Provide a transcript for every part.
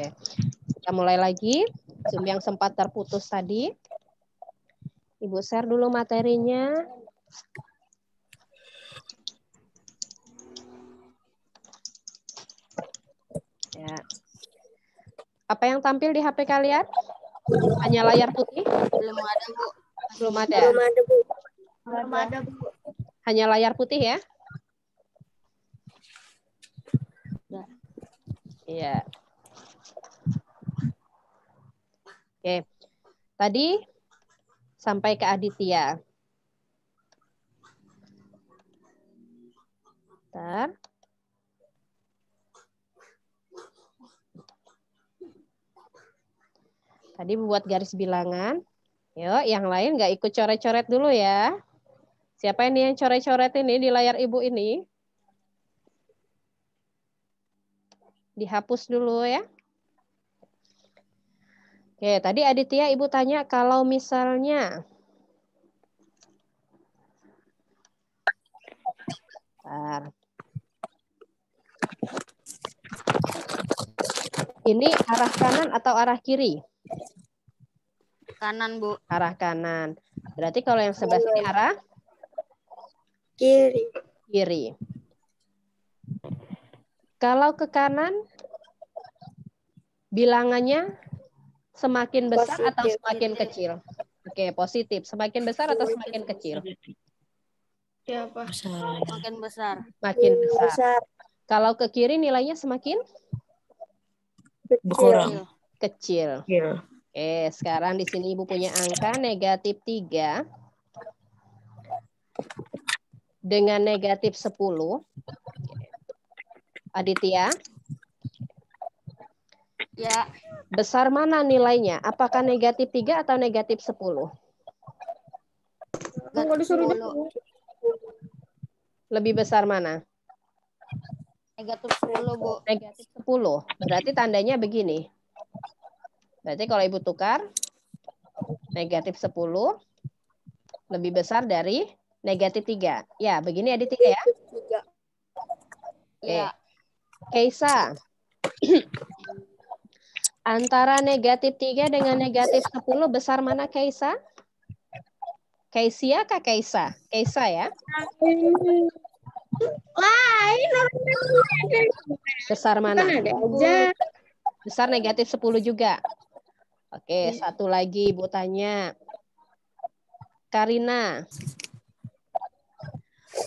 Oke. Kita mulai lagi. Zoom yang sempat terputus tadi. Ibu share dulu materinya. Ya. Apa yang tampil di HP kalian? Hanya layar putih? Belum ada, Bu. Belum ada. Belum ada, Bu. Belum ada, Bu. Hanya layar putih ya? Ya. Iya. Oke. Tadi sampai ke Aditya. Bentar. Tadi buat garis bilangan. Yuk, yang lain nggak ikut coret-coret dulu ya. Siapa ini yang coret-coret ini di layar ibu ini? Dihapus dulu ya. Oke, tadi Aditya ibu tanya kalau misalnya bentar. Ini arah kanan atau arah kiri? Kanan, Bu. Arah kanan. Berarti kalau yang sebelah sini arah Kiri. kiri. Kalau ke kanan, bilangannya semakin besar atau Positif. semakin kecil? Oke, positif. Semakin besar atau semakin kecil? Siapa? Makin besar. Makin besar. Besar. Kalau ke kiri nilainya semakin Kecil. kecil. Oke, sekarang di sini Ibu punya angka negatif 3 dengan negatif 10. Aditya, Ya. besar mana nilainya? Apakah negatif 3 atau negatif 10? Negatif 10. Lebih besar mana? Negatif 10, Bu. Negatif 10. Berarti tandanya begini. Berarti kalau Ibu tukar, negatif 10 lebih besar dari negatif 3. Ya, begini Aditya ya. Oke. Ya. Keisa. Antara negatif 3 dengan negatif 10 besar mana Keisa? Keisia kah Keisa? Keisa ya. Besar mana? Ada aja. Besar negatif 10 juga. Oke, satu lagi Ibu tanya. Karina.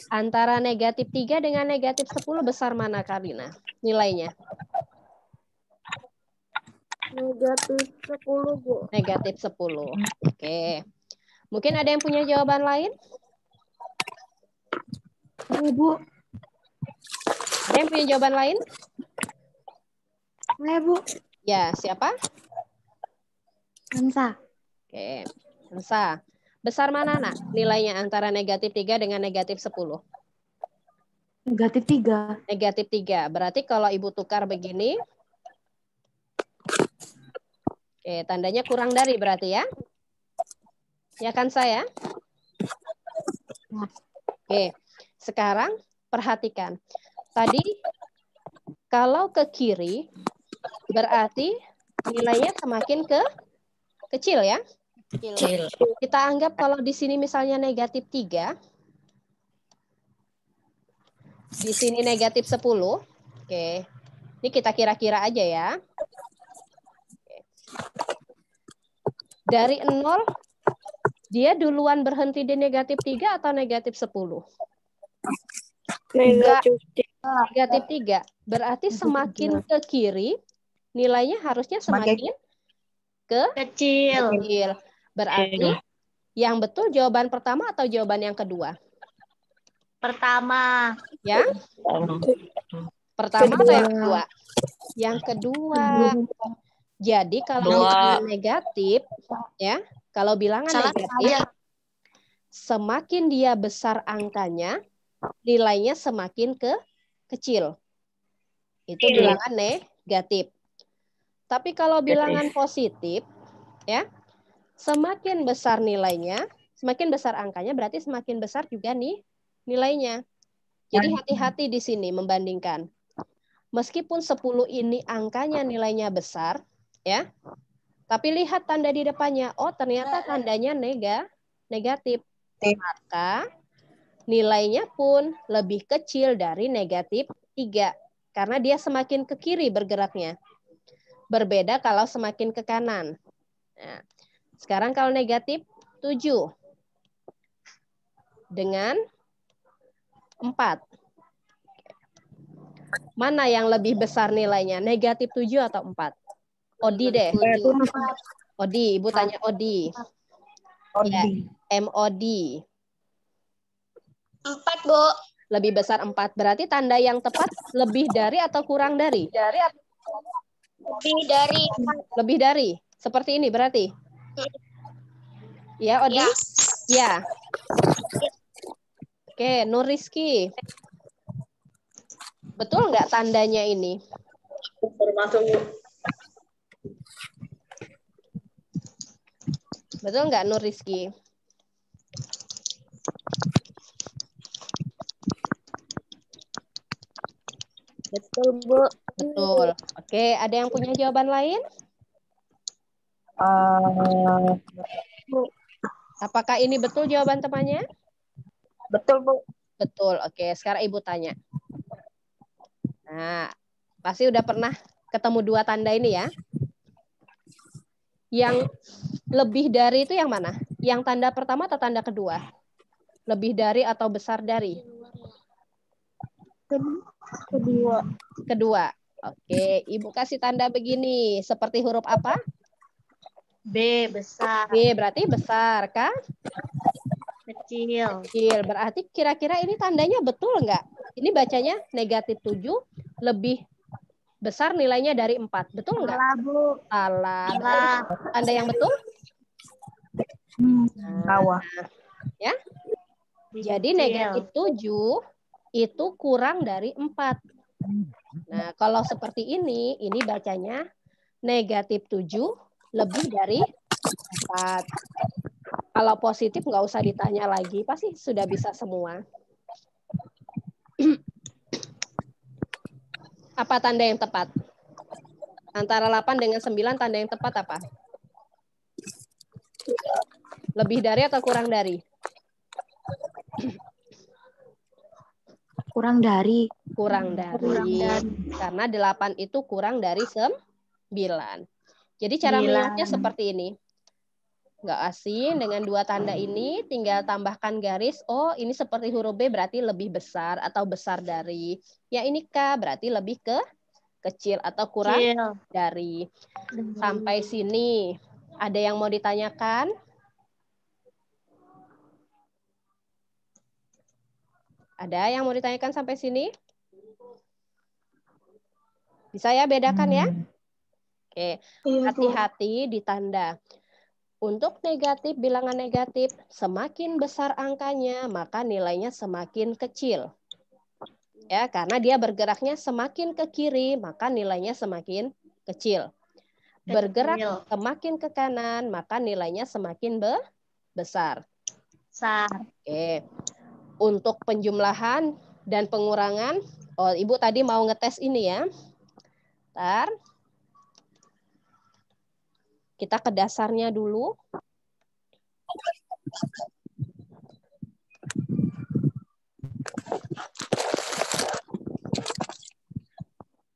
Antara negatif 3 dengan negatif 10 besar mana Karina? Nilainya? Negatif 10, Bu. Negatif 10. Oke. Mungkin ada yang punya jawaban lain? Bu. Ada yang punya jawaban lain? Bu. Ya, siapa? Hansa. Oke. Hansa. Besar mana, Nak? Nilainya antara negatif 3 dengan negatif 10. Negatif 3. Negatif 3. Berarti kalau Ibu tukar begini. Oke, tandanya kurang dari berarti ya. Ya kan saya? Oke. Sekarang perhatikan. Tadi kalau ke kiri berarti nilainya semakin kecil ya. Kecil. Kita anggap kalau di sini misalnya negatif 3. Di sini negatif 10. Oke. Ini kita kira-kira aja ya. Dari 0, dia duluan berhenti di negatif 3 atau negatif 10? Negatif 3. Berarti semakin ke kiri, nilainya harusnya semakin kecil. Berarti yang betul jawaban pertama atau jawaban yang kedua? Pertama. Ya? Pertama atau yang kedua? Yang kedua. Jadi kalau bilangan negatif, ya, kalau bilangan negatif, semakin dia besar angkanya, nilainya semakin kecil. Itu bilangan negatif. Tapi kalau bilangan positif, ya, semakin besar nilainya, semakin besar angkanya, berarti semakin besar juga nih nilainya. Jadi hati-hati di sini membandingkan. Meskipun 10 ini angkanya nilainya besar, ya. Tapi lihat tanda di depannya. Oh, ternyata tandanya negatif. Maka nilainya pun lebih kecil dari negatif 3. Karena dia semakin ke kiri bergeraknya. Berbeda kalau semakin ke kanan. Nah, sekarang kalau negatif 7 dengan 4. Mana yang lebih besar nilainya? Negatif 7 atau 4? Odi deh. Odi, Ibu tanya Odi. Ya, MOD. 4, Bu. Lebih besar 4. Berarti tanda yang tepat lebih dari atau kurang dari? Lebih dari Lebih dari. Seperti ini berarti? Ya, Odi? Ya. Oke, Nur Rizky. Betul nggak tandanya ini? Betul nggak Nur Rizky? Betul, Bu. Betul. Oke, ada yang punya jawaban lain? Apakah ini betul jawaban temannya? Betul, Bu. Betul. Oke, sekarang Ibu tanya. Nah, pasti udah pernah ketemu 2 tanda ini ya. Yang lebih dari itu yang mana? Yang tanda pertama atau tanda kedua? Lebih dari atau besar dari? Kedua. Kedua. Oke, Ibu kasih tanda begini. Seperti huruf apa? B, besar. B, berarti besar, kan? Kecil. Kecil. Berarti kira-kira ini tandanya betul nggak? Ini bacanya negatif 7 lebih besar nilainya dari 4. Betul nggak? Salah, Bu. Salah. Berarti tanda yang betul? Bawah. Ya. Jadi negatif 7 itu kurang dari 4. Nah, kalau seperti ini bacanya negatif 7 lebih dari 4. Kalau positif nggak usah ditanya lagi, pasti sudah bisa semua. Apa tanda yang tepat? Antara 8 dengan 9 tanda yang tepat apa? Lebih dari atau kurang dari? Kurang dari. Kurang dari. Karena 8 itu kurang dari 9. Jadi cara mengingatnya seperti ini. Nggak asing dengan 2 tanda ini, tinggal tambahkan garis. Oh, ini seperti huruf B berarti lebih besar atau besar dari. Ya ini K berarti lebih ke kecil atau kurang dari. Sampai sini. Ada yang mau ditanyakan? Ada yang mau ditanyakan sampai sini? Bisa ya bedakan ya? Oke, hati-hati di tanda. Untuk negatif, bilangan negatif, semakin besar angkanya, maka nilainya semakin kecil. Ya, karena dia bergeraknya semakin ke kiri, maka nilainya semakin kecil. Bergerak semakin ke kanan, maka nilainya semakin besar. Oke. Untuk penjumlahan dan pengurangan, oh Ibu tadi mau ngetes ini ya. Bentar. Kita ke dasarnya dulu.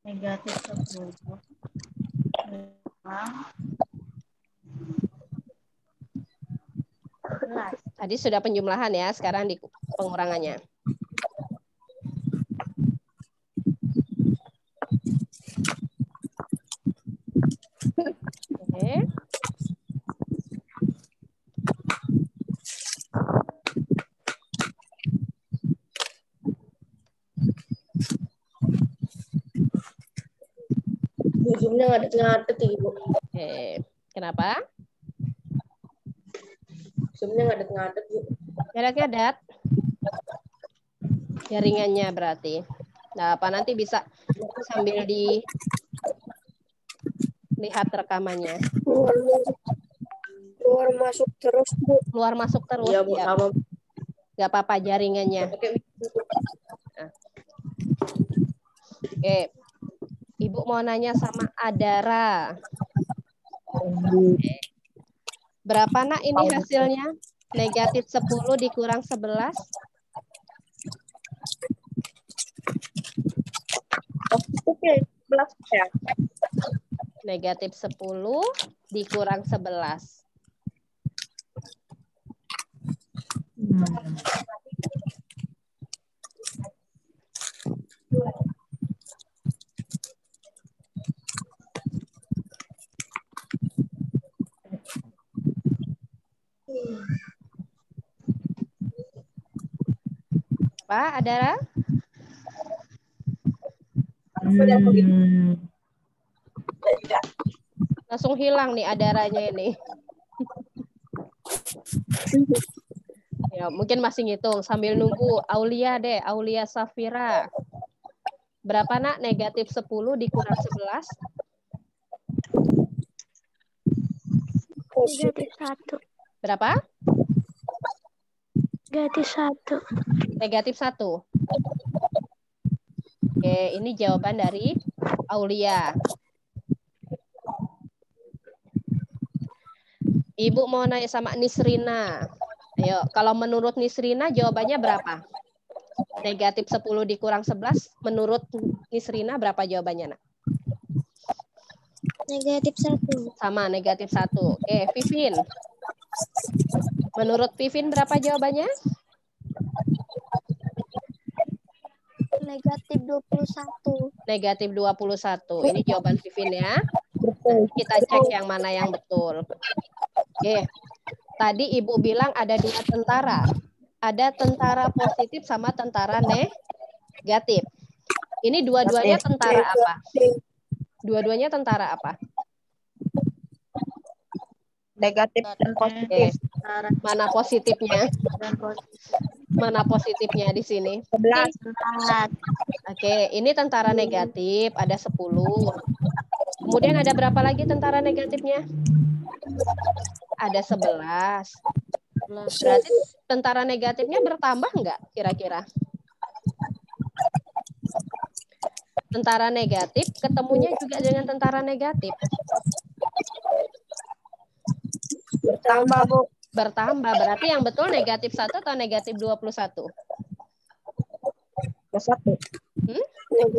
Negatif 10. Tadi sudah penjumlahan ya, sekarang di pengurangannya. Oke. Zoom-nya ngadet-ngadet Ibu. Oke. Kenapa? Zoom-nya ngadet-ngadet, Bu. Ngadat-ngadat. Jaringannya berarti. Nah, apa nanti bisa sambil dilihat rekamannya. Keluar masuk terus, Bu. Keluar masuk terus. Iya, Bu, Ya. sama. Nggak apa-apa jaringannya. Oke. Oke. mau nanya sama Adara. Berapa nak ini hasilnya? Negatif 10 dikurang 11. Negatif 10 dikurang 11. Apa, Adara? Langsung hilang nih Adaranya ini. Ya, mungkin masih ngitung sambil nunggu Aulia deh, Aulia Safira. Berapa nak negatif 10 dikurang 11? Negatif 1. Berapa? Negatif 1. Negatif 1. Oke, ini jawaban dari Aulia. Ibu mau nanya sama Nisrina. Ayo, kalau menurut Nisrina jawabannya berapa? Negatif 10 dikurang 11, menurut Nisrina berapa jawabannya, Nak? Negatif 1. Sama, negatif 1. Oke, Vivin. Menurut Vivin berapa jawabannya? Negatif 21. Negatif 21. Ini jawaban Vivin ya. Nanti kita cek yang mana yang betul. Oke. Tadi Ibu bilang ada 2 tentara. Ada tentara positif sama tentara negatif. Ini dua-duanya tentara apa? Dua-duanya tentara apa? Negatif dan positif. Mana positifnya? Mana positifnya di sini? 11. Oke, ini tentara negatif, ada 10. Kemudian ada berapa lagi tentara negatifnya? Ada 11. Berarti tentara negatifnya bertambah nggak kira-kira? Tentara negatif ketemunya juga dengan tentara negatif. Bertambah, Bu. Bertambah, berarti yang betul negatif 1 atau negatif 21?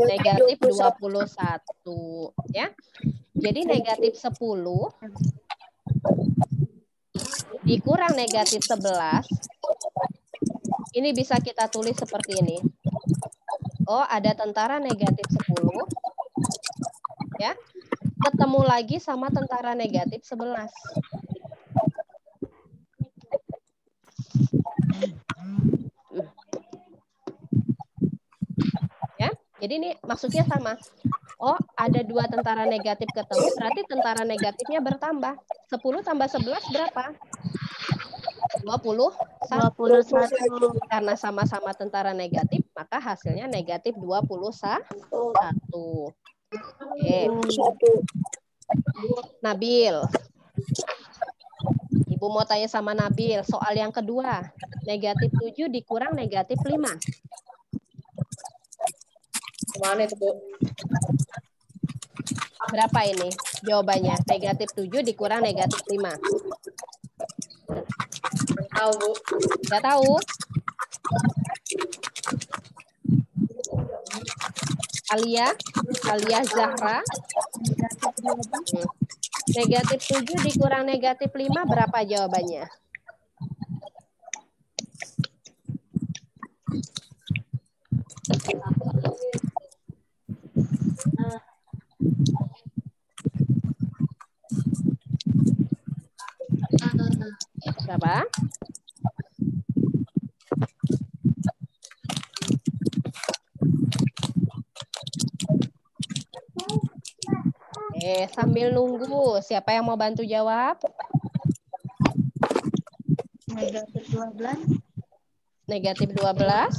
Negatif 21. Ya. Jadi negatif 10 dikurang negatif 11, ini bisa kita tulis seperti ini. Oh, ada tentara negatif 10, ya, ketemu lagi sama tentara negatif 11. Ya, jadi ini maksudnya sama. Oh, ada 2 tentara negatif ketemu, berarti tentara negatifnya bertambah. 10 tambah 11 berapa? 21. Karena sama-sama tentara negatif, maka hasilnya negatif 21. Oke. Nabil. Ibu mau tanya sama Nabil, soal yang kedua. Negatif 7 dikurang negatif 5. Mana itu, Bu? Berapa ini jawabannya? Negatif 7 dikurang negatif 5. Tahu, Bu. Nggak tahu? Alia Zahra. Negatif 7 dikurang negatif 5 berapa jawabannya? Berapa? Sambil nunggu, siapa yang mau bantu jawab? Negatif 12. Negatif 12.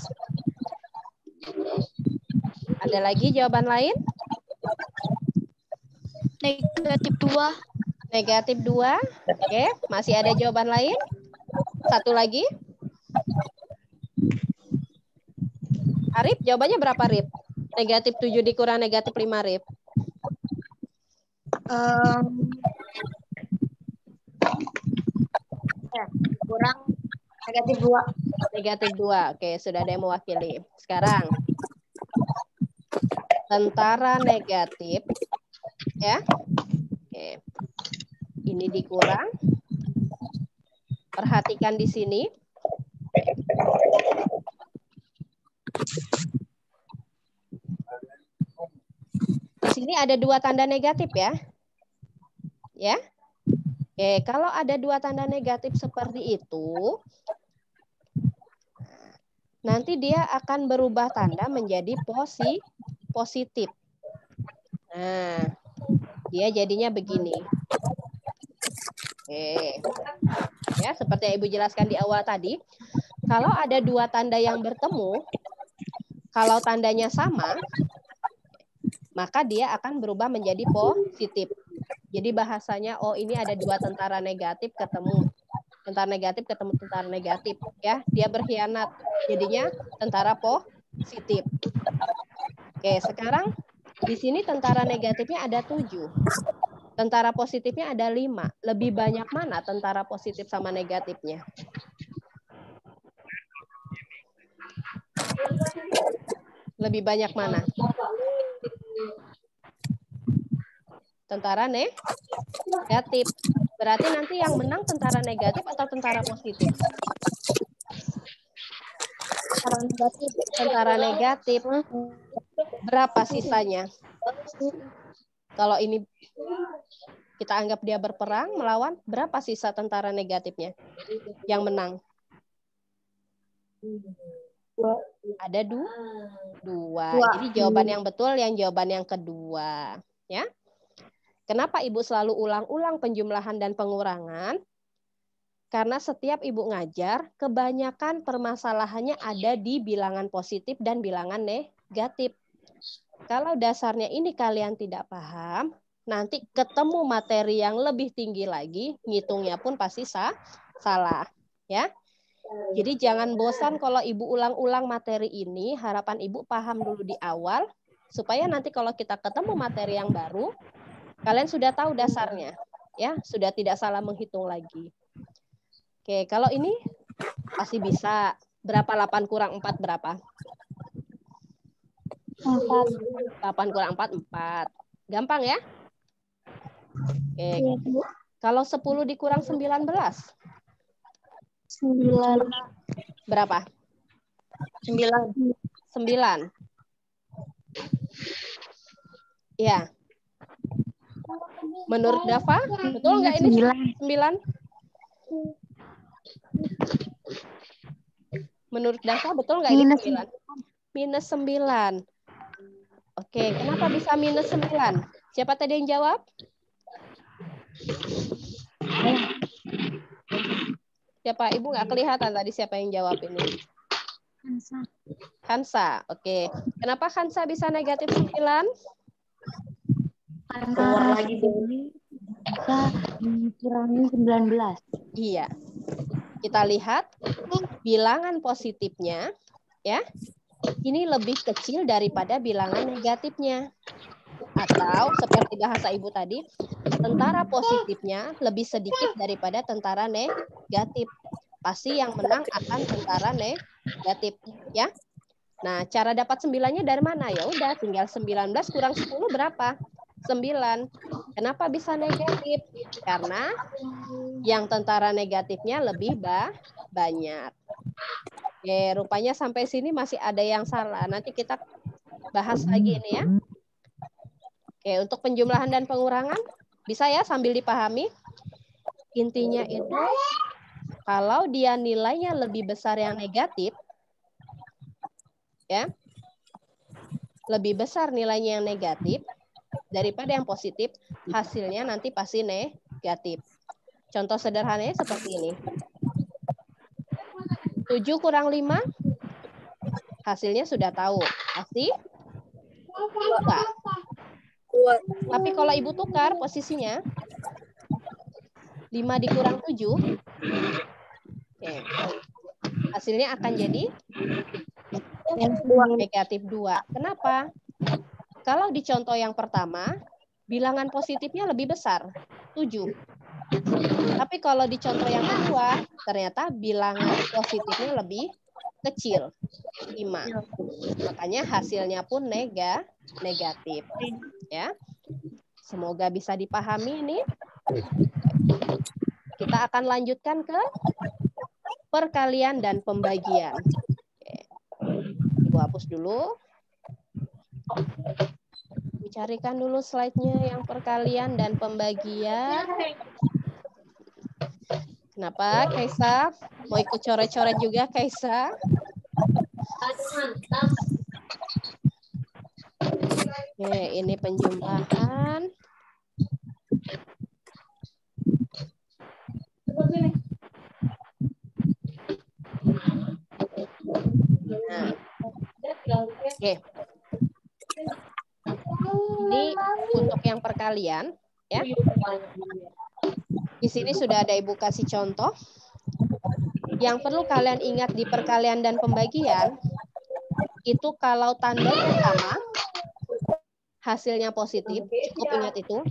Ada lagi jawaban lain? Negatif 2. Negatif 2. Oke, masih ada jawaban lain? Satu lagi. Arif, jawabannya berapa, Rif? Negatif 7 dikurang negatif 5, Rif. Kurang negatif 2. Negatif 2. Oke, sudah ada yang mewakili. Sekarang, tentara negatif. Ya. Oke. Ini dikurang. Perhatikan di sini. Di sini ada 2 tanda negatif ya. Ya. Oke, kalau ada 2 tanda negatif seperti itu, nanti dia akan berubah tanda menjadi positif. Nah, dia jadinya begini. Oke. Ya, seperti yang Ibu jelaskan di awal tadi, kalau ada 2 tanda yang bertemu, kalau tandanya sama, maka dia akan berubah menjadi positif. Jadi bahasanya, oh ini ada 2 tentara negatif ketemu. Tentara negatif ketemu tentara negatif. Ya, dia berkhianat. Jadinya tentara positif. Oke, sekarang di sini tentara negatifnya ada 7. Tentara positifnya ada 5. Lebih banyak mana tentara positif sama negatifnya? Lebih banyak mana? Tentara negatif. Berarti nanti yang menang tentara negatif atau tentara positif? Tentara negatif. Berapa sisanya? Kalau ini kita anggap dia berperang melawan, berapa sisa tentara negatifnya yang menang? Ada 2. Jadi jawaban yang betul yang jawaban yang kedua. Ya. Kenapa Ibu selalu ulang-ulang penjumlahan dan pengurangan? Karena setiap Ibu ngajar, kebanyakan permasalahannya ada di bilangan positif dan bilangan negatif. Kalau dasarnya ini kalian tidak paham, nanti ketemu materi yang lebih tinggi lagi, ngitungnya pun pasti salah. Ya. Jadi jangan bosan kalau Ibu ulang-ulang materi ini, harapan Ibu paham dulu di awal, supaya nanti kalau kita ketemu materi yang baru, kalian sudah tahu dasarnya, ya, sudah tidak salah menghitung lagi. Oke, kalau ini pasti bisa. Berapa 8 kurang 4 berapa? 4. 8 kurang 4, 4. Gampang ya? Oke. Kalau 10 dikurang 19? 9. Berapa? 9. Ya. Menurut Dava, betul nggak ini 9? Menurut Dava, betul nggak ini 9? Minus 9. Oke, kenapa bisa minus 9? Siapa tadi yang jawab? Siapa? Ibu nggak kelihatan tadi siapa yang jawab ini? Hansa. Oke. Kenapa Hansa bisa negatif 9? Karena bisa dikurangi 19. Iya. Kita lihat bilangan positifnya, ya, ini lebih kecil daripada bilangan negatifnya. Atau seperti bahasa Ibu tadi, tentara positifnya lebih sedikit daripada tentara negatif. Pasti yang menang akan tentara negatif, ya. Nah, cara dapat 9-nya dari mana? Ya udah, tinggal 19 kurang 10 berapa? 9. Kenapa bisa negatif? Karena yang tentara negatifnya lebih banyak. Oke, rupanya sampai sini masih ada yang salah. Nanti kita bahas lagi ini ya. Oke, untuk penjumlahan dan pengurangan bisa ya sambil dipahami. Intinya itu kalau dia nilainya lebih besar yang negatif, ya, lebih besar nilainya yang negatif daripada yang positif, hasilnya nanti pasti negatif. Contoh sederhananya seperti ini. 7 kurang 5, hasilnya sudah tahu. Pasti 2. Tapi kalau Ibu tukar posisinya, 5 dikurang 7, oke, hasilnya akan jadi negatif 2. Kenapa? Kalau di contoh yang pertama, bilangan positifnya lebih besar, 7. Tapi kalau di contoh yang kedua, ternyata bilangan positifnya lebih kecil, 5. Makanya hasilnya pun negatif. Ya. Semoga bisa dipahami ini. Kita akan lanjutkan ke perkalian dan pembagian. Oke. Ibu hapus dulu. Carikan dulu slide-nya yang perkalian dan pembagian. Kenapa, Kaisa? Mau ikut coret-coret juga, Kaisa? Oke, ini penjumlahan. Nah, oke. Ini untuk yang perkalian, ya. Di sini sudah ada Ibu kasih contoh. Yang perlu kalian ingat di perkalian dan pembagian, itu kalau tandanya sama, hasilnya positif, cukup ingat itu.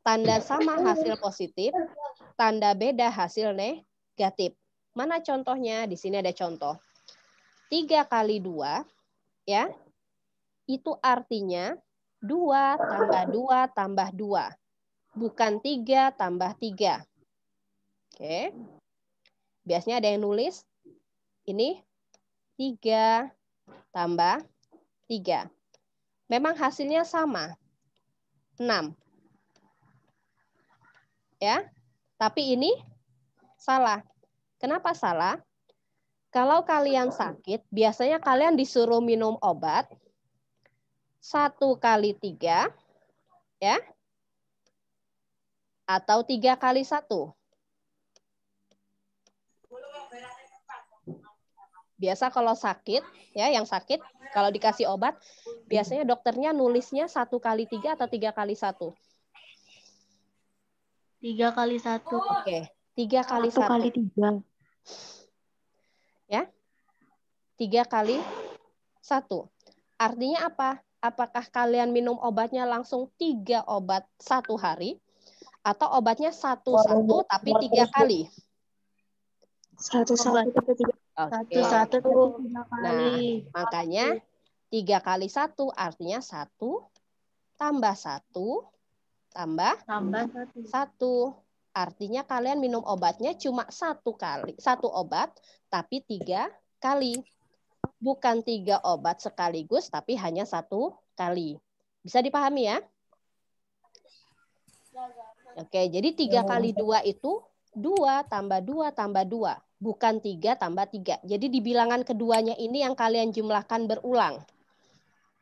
Tanda sama hasil positif, tanda beda hasil negatif. Mana contohnya? Di sini ada contoh. 3 kali 2, ya, itu artinya 2 tambah 2 tambah 2. Bukan 3 tambah 3. Oke. Biasanya ada yang nulis, ini 3 tambah 3. Memang hasilnya sama, 6. Ya, tapi ini salah. Kenapa salah? Kalau kalian sakit, biasanya kalian disuruh minum obat 1 kali 3, ya, atau 3 kali 1. Biasa kalau sakit, ya, yang sakit, kalau dikasih obat, biasanya dokternya nulisnya 1 kali 3 atau 3 kali 1. 3 kali 1. Oke, 3 kali 1 1. kali 3. Ya, 3 kali 1. Artinya apa? Apakah kalian minum obatnya langsung 3 obat 1 hari? Atau obatnya 1 tapi 3 kali? 1 tapi 3. Oke. 1 tapi 3 kali. Nah, makanya 3 kali 1 artinya 1 tambah 1 tambah 1. Artinya kalian minum obatnya cuma 1 kali, 1 obat, tapi 3 kali. Bukan 3 obat sekaligus, tapi hanya 1 kali. Bisa dipahami ya? Oke, jadi 3 kali 2 itu 2 tambah 2 tambah 2. Bukan 3 tambah 3. Jadi di bilangan keduanya ini yang kalian jumlahkan berulang.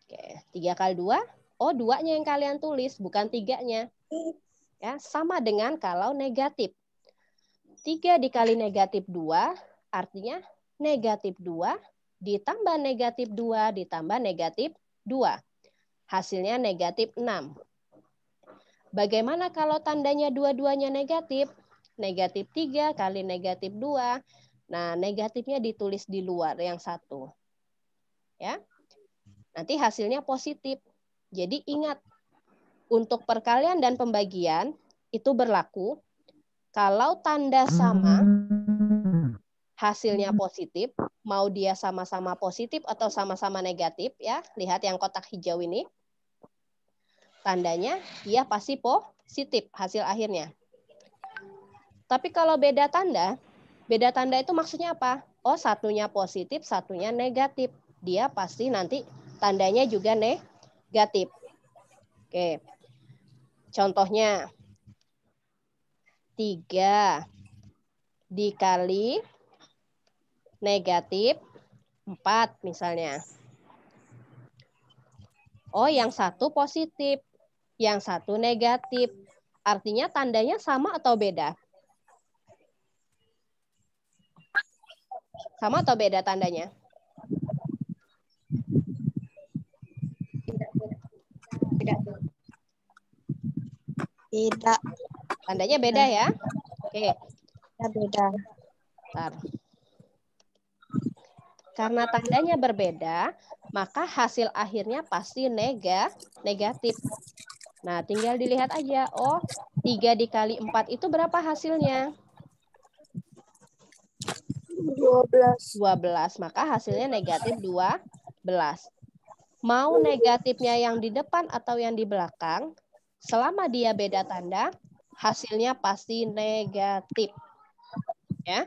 Oke, 3 kali 2, oh 2-nya yang kalian tulis, bukan 3-nya. Ya, sama dengan kalau negatif. 3 dikali negatif 2, artinya negatif 2 ditambah negatif 2 ditambah negatif 2. Hasilnya negatif 6. Bagaimana kalau tandanya dua-duanya negatif? Negatif 3 kali negatif 2. Nah, negatifnya ditulis di luar yang 1. Ya. Nanti hasilnya positif. Jadi ingat, untuk perkalian dan pembagian itu berlaku kalau tanda sama, hasilnya positif, mau dia sama-sama positif atau sama-sama negatif, ya. Lihat yang kotak hijau ini. Tandanya dia pasti positif hasil akhirnya. Tapi kalau beda tanda itu maksudnya apa? Oh, satunya positif, satunya negatif. Dia pasti nanti tandanya juga negatif. Oke. Contohnya 3 dikali negatif 4 misalnya. Oh, yang satu positif, yang satu negatif. Artinya tandanya sama atau beda? Sama atau beda tandanya? Tidak. Tandanya beda ya? Oke. Beda. Bentar. Karena tandanya berbeda, maka hasil akhirnya pasti negatif. Nah, tinggal dilihat aja. Oh, 3 dikali 4 itu berapa hasilnya? 12. 12. Maka hasilnya negatif 12. Mau negatifnya yang di depan atau yang di belakang, selama dia beda tanda, hasilnya pasti negatif. Ya.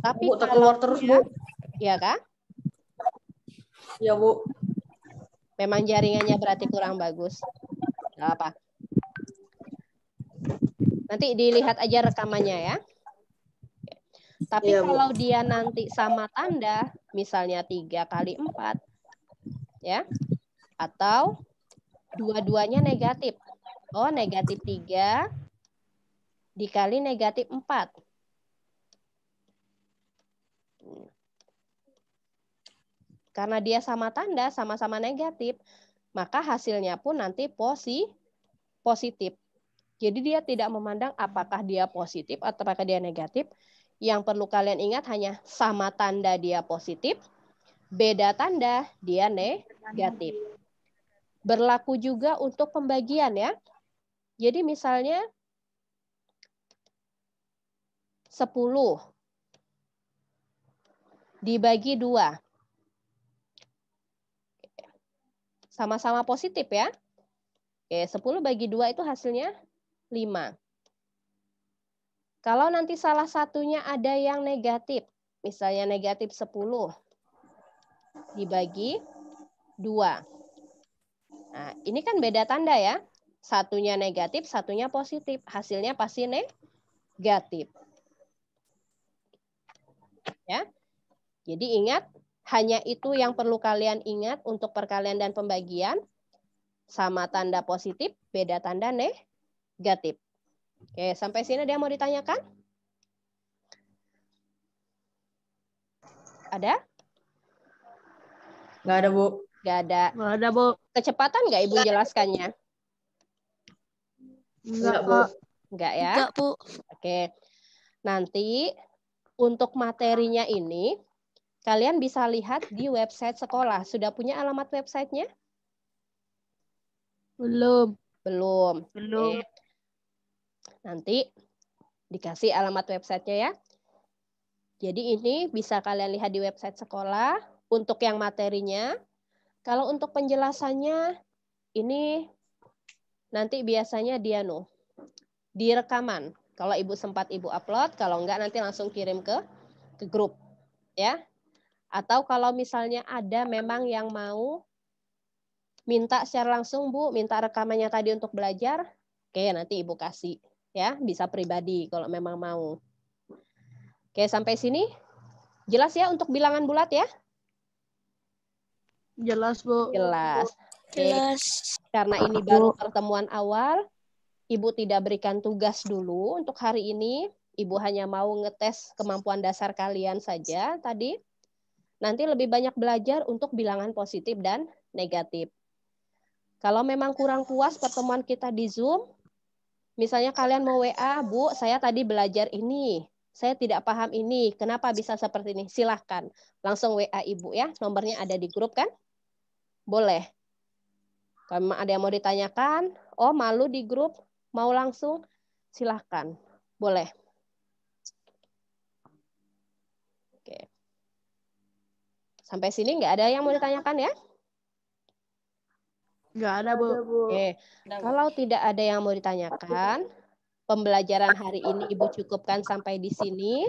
Tapi Bu, kalau terkeluar terus, dia, Bu. ya kan? Ya, Bu. Memang jaringannya berarti kurang bagus. Nggak apa. Nanti dilihat aja rekamannya ya. Tapi Iya, Bu. kalau dia nanti sama tanda, misalnya 3 kali 4, ya, atau dua-duanya negatif. Oh, negatif 3 dikali negatif 4. Karena dia sama tanda, sama-sama negatif, maka hasilnya pun nanti positif. Jadi dia tidak memandang apakah dia positif atau apakah dia negatif. Yang perlu kalian ingat hanya sama tanda dia positif, beda tanda dia negatif. Berlaku juga untuk pembagian ya. Jadi misalnya 10 dibagi 2. Sama-sama positif ya. Oke, 10 bagi 2 itu hasilnya 5. Kalau nanti salah satunya ada yang negatif, misalnya negatif 10 dibagi 2. Nah, ini kan beda tanda ya. Satunya negatif, satunya positif. Hasilnya pasti negatif. Ya. Jadi ingat, hanya itu yang perlu kalian ingat untuk perkalian dan pembagian. Sama tanda positif, beda tanda negatif. Oke, sampai sini ada yang mau ditanyakan? Ada? Nggak ada, Bu. Nggak ada. Nggak ada, Bu. Kecepatan nggak Ibu jelaskannya? Enggak, Bu. Nggak ya? Enggak, Bu. Oke. Nanti untuk materinya ini, kalian bisa lihat di website sekolah. Sudah punya alamat websitenya? Belum. Belum. Belum. Oke. Nanti dikasih alamat websitenya ya. Jadi ini bisa kalian lihat di website sekolah untuk yang materinya. Kalau untuk penjelasannya ini nanti biasanya dia di rekaman. Kalau Ibu sempat Ibu upload, kalau enggak nanti langsung kirim ke grup ya. Atau kalau misalnya ada memang yang mau minta secara langsung Bu, minta rekamannya tadi untuk belajar, oke nanti Ibu kasih ya, bisa pribadi kalau memang mau. Oke, sampai sini jelas ya untuk bilangan bulat ya? Jelas, Bu. Jelas. Oke, Jelas. karena ini baru pertemuan awal, Ibu tidak berikan tugas dulu untuk hari ini. Ibu hanya mau ngetes kemampuan dasar kalian saja tadi. Nanti lebih banyak belajar untuk bilangan positif dan negatif. Kalau memang kurang puas pertemuan kita di Zoom, misalnya kalian mau WA, Bu, saya tadi belajar ini. Saya tidak paham ini. Kenapa bisa seperti ini? Silahkan. Langsung WA Ibu ya. Nomornya ada di grup kan? Boleh. Kalau ada yang mau ditanyakan, oh malu di grup, mau langsung, silahkan. Boleh. Oke. Sampai sini nggak ada yang mau ditanyakan ya? Nggak ada, Bu. Oke. Kalau tidak ada yang mau ditanyakan, pembelajaran hari ini Ibu cukupkan sampai di sini.